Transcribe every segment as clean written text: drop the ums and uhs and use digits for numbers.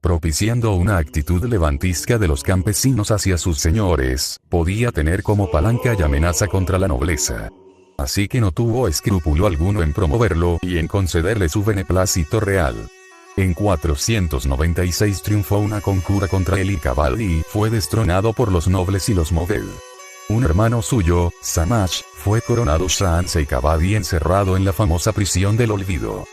propiciando una actitud levantisca de los campesinos hacia sus señores, podía tener como palanca y amenaza contra la nobleza. Así que no tuvo escrúpulo alguno en promoverlo y en concederle su beneplácito real. En 496 triunfó una conjura contra él y Cavad y fue destronado por los nobles y los Moved. Un hermano suyo, Shamash, fue coronado Shah-Ansa y Cavad y encerrado en la famosa prisión del olvido.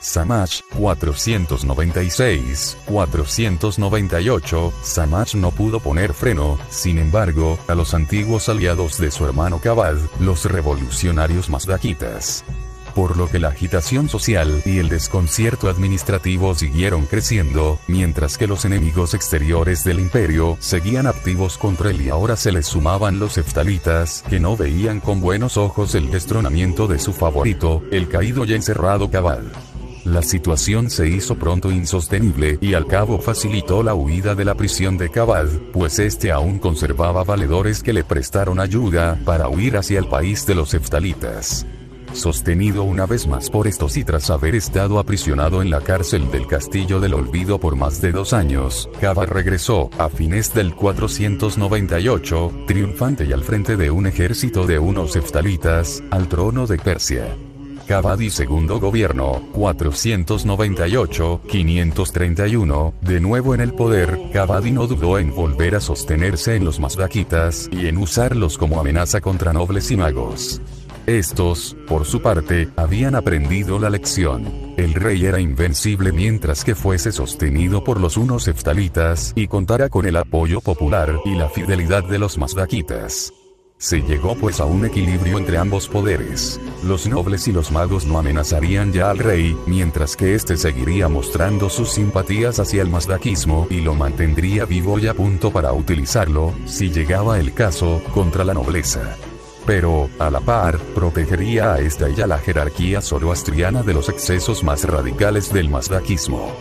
Shamash, 496-498, Shamash no pudo poner freno, sin embargo, a los antiguos aliados de su hermano Cavad, los revolucionarios mazdaquitas. Por lo que la agitación social y el desconcierto administrativo siguieron creciendo, mientras que los enemigos exteriores del imperio seguían activos contra él y ahora se les sumaban los heftalitas, que no veían con buenos ojos el destronamiento de su favorito, el caído y encerrado Cavad. La situación se hizo pronto insostenible y al cabo facilitó la huida de la prisión de Cavad, pues este aún conservaba valedores que le prestaron ayuda para huir hacia el país de los heftalitas. Sostenido una vez más por estos y tras haber estado aprisionado en la cárcel del Castillo del Olvido por más de 2 años, Cavad regresó, a fines del 498, triunfante y al frente de un ejército de unos heftalitas, al trono de Persia. Cavad y segundo gobierno, 498-531, de nuevo en el poder, Cavad no dudó en volver a sostenerse en los mazdaquitas y en usarlos como amenaza contra nobles y magos. Estos, por su parte, habían aprendido la lección. El rey era invencible mientras que fuese sostenido por los unos heftalitas y contara con el apoyo popular y la fidelidad de los mazdaquitas. Se llegó pues a un equilibrio entre ambos poderes. Los nobles y los magos no amenazarían ya al rey, mientras que éste seguiría mostrando sus simpatías hacia el mazdaquismo y lo mantendría vivo y a punto para utilizarlo, si llegaba el caso, contra la nobleza. Pero, a la par, protegería a esta y a la jerarquía zoroastriana de los excesos más radicales del mazdaquismo.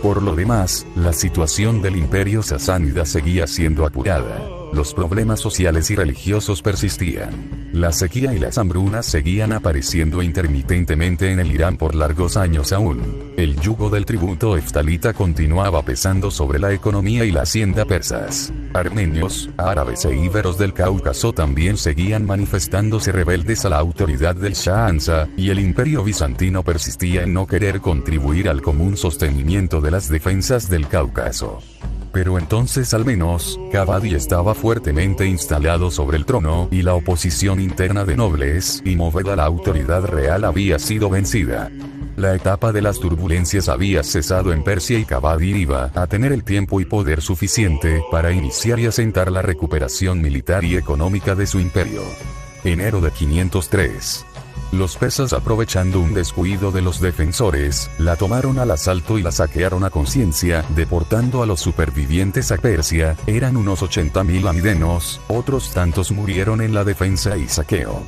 Por lo demás, la situación del imperio sasánida seguía siendo apurada. Los problemas sociales y religiosos persistían. La sequía y las hambrunas seguían apareciendo intermitentemente en el Irán por largos años aún. El yugo del tributo heftalita continuaba pesando sobre la economía y la hacienda persas. Armenios, árabes e íberos del Cáucaso también seguían manifestándose rebeldes a la autoridad del Shah-Ansa, y el imperio bizantino persistía en no querer contribuir al común sostenimiento de las defensas del Cáucaso. Pero entonces al menos, Cavad estaba fuertemente instalado sobre el trono y la oposición interna de nobles y Moved a la autoridad real había sido vencida. La etapa de las turbulencias había cesado en Persia y Cavad iba a tener el tiempo y poder suficiente para iniciar y asentar la recuperación militar y económica de su imperio. Enero de 503. Los persas, aprovechando un descuido de los defensores, la tomaron al asalto y la saquearon a conciencia, deportando a los supervivientes a Persia. Eran unos 80.000 amidenos, otros tantos murieron en la defensa y saqueo.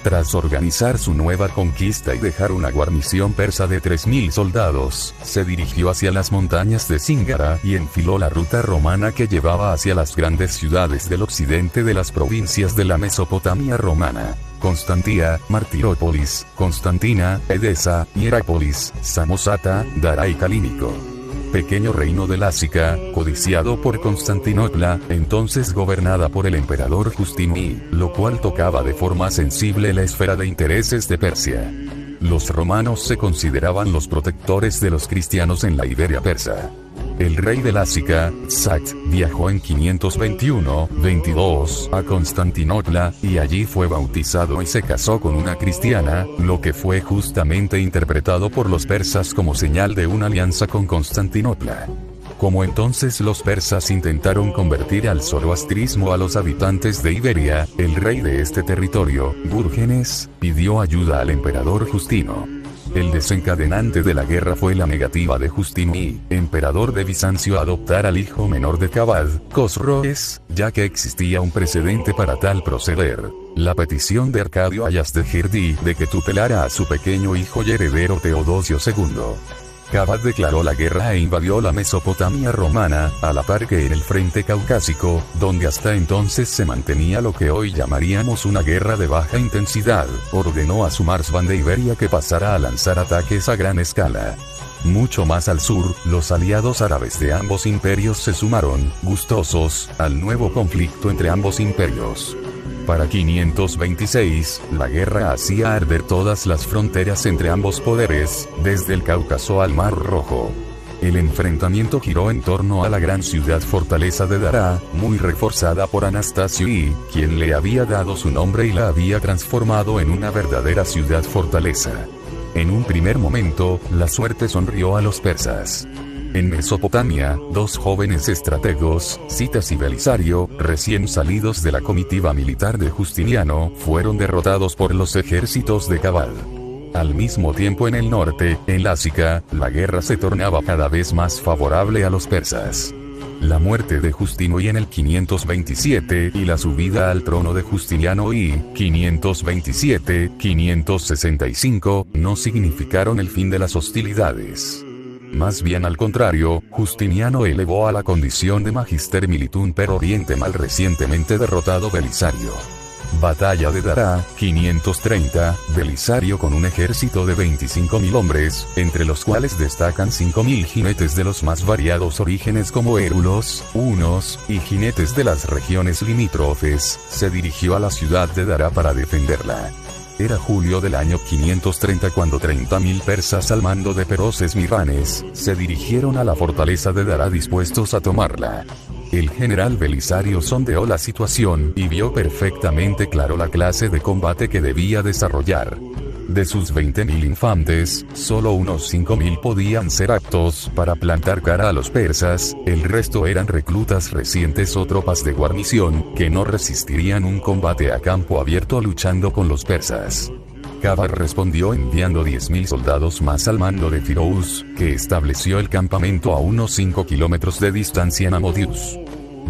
Tras organizar su nueva conquista y dejar una guarnición persa de 3.000 soldados, se dirigió hacia las montañas de Zingara y enfiló la ruta romana que llevaba hacia las grandes ciudades del occidente de las provincias de la Mesopotamia romana: Constantía, Martirópolis, Constantina, Edesa, Hierápolis, Samosata, Dara y Calínico. Pequeño reino de Lásica, codiciado por Constantinopla, entonces gobernada por el emperador Justino I, lo cual tocaba de forma sensible la esfera de intereses de Persia. Los romanos se consideraban los protectores de los cristianos en la Iberia persa. El rey de Lásica, Sact, viajó en 521-22 a Constantinopla, y allí fue bautizado y se casó con una cristiana, lo que fue justamente interpretado por los persas como señal de una alianza con Constantinopla. Como entonces los persas intentaron convertir al zoroastrismo a los habitantes de Iberia, el rey de este territorio, Gúrgenes, pidió ayuda al emperador Justino. El desencadenante de la guerra fue la negativa de Justino I, emperador de Bizancio, a adoptar al hijo menor de Cavad, Cosroes, ya que existía un precedente para tal proceder: la petición de Arcadio Ayazdegirdí de que tutelara a su pequeño hijo y heredero Teodosio II. Cavad declaró la guerra e invadió la Mesopotamia romana, a la par que en el frente caucásico, donde hasta entonces se mantenía lo que hoy llamaríamos una guerra de baja intensidad, ordenó a su Marsban de Iberia que pasara a lanzar ataques a gran escala. Mucho más al sur, los aliados árabes de ambos imperios se sumaron, gustosos, al nuevo conflicto entre ambos imperios. Para 526, la guerra hacía arder todas las fronteras entre ambos poderes, desde el Cáucaso al Mar Rojo. El enfrentamiento giró en torno a la gran ciudad fortaleza de Daraa, muy reforzada por Anastasio I, quien le había dado su nombre y la había transformado en una verdadera ciudad fortaleza. En un primer momento, la suerte sonrió a los persas. En Mesopotamia, dos jóvenes estrategos, Citas y Belisario, recién salidos de la comitiva militar de Justiniano, fueron derrotados por los ejércitos de Cabal. Al mismo tiempo en el norte, en Lásica, la guerra se tornaba cada vez más favorable a los persas. La muerte de Justino I en el 527 y la subida al trono de Justiniano I, 527-565, no significaron el fin de las hostilidades. Más bien al contrario, Justiniano elevó a la condición de Magister Militum per Orientem al recientemente derrotado Belisario. Batalla de Daraa, 530, Belisario con un ejército de 25.000 hombres, entre los cuales destacan 5.000 jinetes de los más variados orígenes como érulos, hunos, y jinetes de las regiones limítrofes, se dirigió a la ciudad de Daraa para defenderla. Era julio del año 530 cuando 30.000 persas al mando de Peroses Mirranes, se dirigieron a la fortaleza de Daraa dispuestos a tomarla. El general Belisario sondeó la situación y vio perfectamente claro la clase de combate que debía desarrollar. De sus 20.000 infantes, solo unos 5.000 podían ser aptos para plantar cara a los persas, el resto eran reclutas recientes o tropas de guarnición, que no resistirían un combate a campo abierto luchando con los persas. Cabar respondió enviando 10.000 soldados más al mando de Firous, que estableció el campamento a unos 5 kilómetros de distancia en Amodius.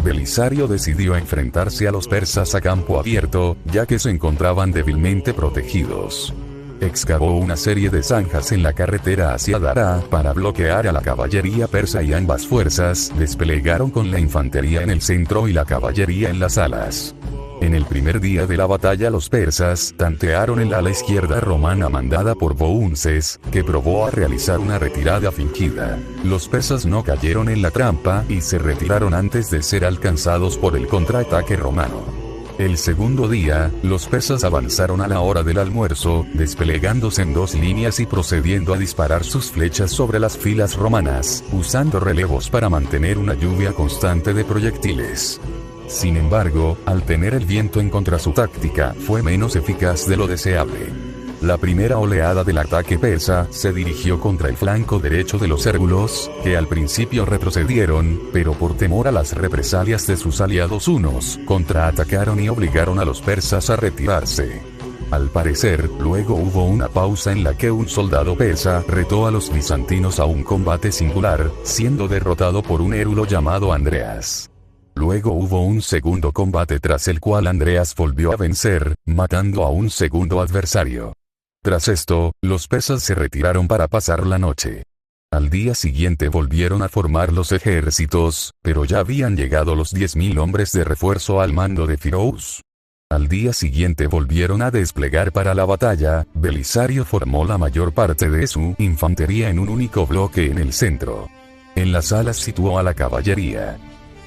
Belisario decidió enfrentarse a los persas a campo abierto, ya que se encontraban débilmente protegidos. Excavó una serie de zanjas en la carretera hacia Daraa para bloquear a la caballería persa y ambas fuerzas desplegaron con la infantería en el centro y la caballería en las alas. En el primer día de la batalla los persas tantearon el ala izquierda romana mandada por Bounces, que probó a realizar una retirada fingida. Los persas no cayeron en la trampa y se retiraron antes de ser alcanzados por el contraataque romano. El segundo día, los persas avanzaron a la hora del almuerzo, desplegándose en dos líneas y procediendo a disparar sus flechas sobre las filas romanas, usando relevos para mantener una lluvia constante de proyectiles. Sin embargo, al tener el viento en contra su táctica fue menos eficaz de lo deseable. La primera oleada del ataque persa se dirigió contra el flanco derecho de los érgulos, que al principio retrocedieron, pero por temor a las represalias de sus aliados hunos, contraatacaron y obligaron a los persas a retirarse. Al parecer, luego hubo una pausa en la que un soldado persa retó a los bizantinos a un combate singular, siendo derrotado por un érulo llamado Andreas. Luego hubo un segundo combate tras el cual Andreas volvió a vencer, matando a un segundo adversario. Tras esto, los persas se retiraron para pasar la noche. Al día siguiente volvieron a formar los ejércitos, pero ya habían llegado los 10.000 hombres de refuerzo al mando de Firous. Al día siguiente volvieron a desplegar para la batalla, Belisario formó la mayor parte de su infantería en un único bloque en el centro. En las alas situó a la caballería.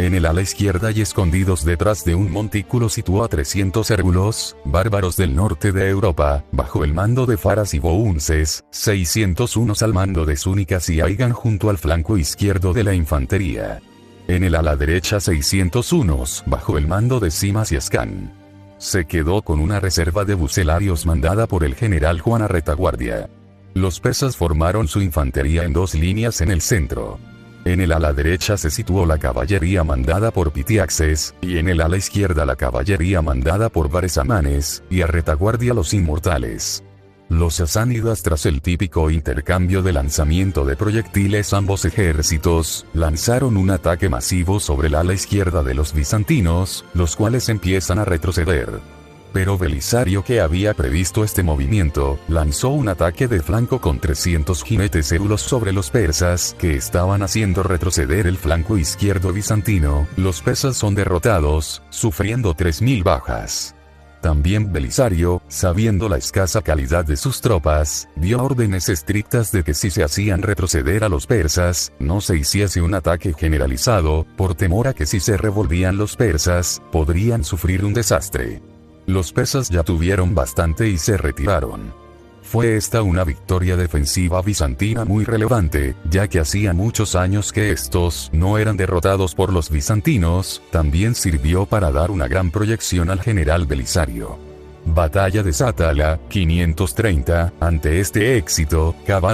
En el ala izquierda y escondidos detrás de un montículo situó a 300 érgulos, bárbaros del norte de Europa, bajo el mando de Faras y Bounces, 601 al mando de Súnicas y Aigan junto al flanco izquierdo de la infantería. En el ala derecha 601 bajo el mando de Simas y Ascan. Se quedó con una reserva de bucelarios mandada por el general Juan a retaguardia. Los persas formaron su infantería en dos líneas en el centro. En el ala derecha se situó la caballería mandada por Pitiaxes, y en el ala izquierda la caballería mandada por Baresamanes, y a retaguardia los inmortales. Los sasánidas, tras el típico intercambio de lanzamiento de proyectiles ambos ejércitos, lanzaron un ataque masivo sobre el ala izquierda de los bizantinos, los cuales empiezan a retroceder. Pero Belisario, que había previsto este movimiento, lanzó un ataque de flanco con 300 jinetes érulos sobre los persas, que estaban haciendo retroceder el flanco izquierdo bizantino. Los persas son derrotados, sufriendo 3.000 bajas. También Belisario, sabiendo la escasa calidad de sus tropas, dio órdenes estrictas de que si se hacían retroceder a los persas, no se hiciese un ataque generalizado, por temor a que si se revolvían los persas, podrían sufrir un desastre. Los persas ya tuvieron bastante y se retiraron. Fue esta una victoria defensiva bizantina muy relevante, ya que hacía muchos años que estos no eran derrotados por los bizantinos. También sirvió para dar una gran proyección al general Belisario. Batalla de Sátala, 530. Ante este éxito,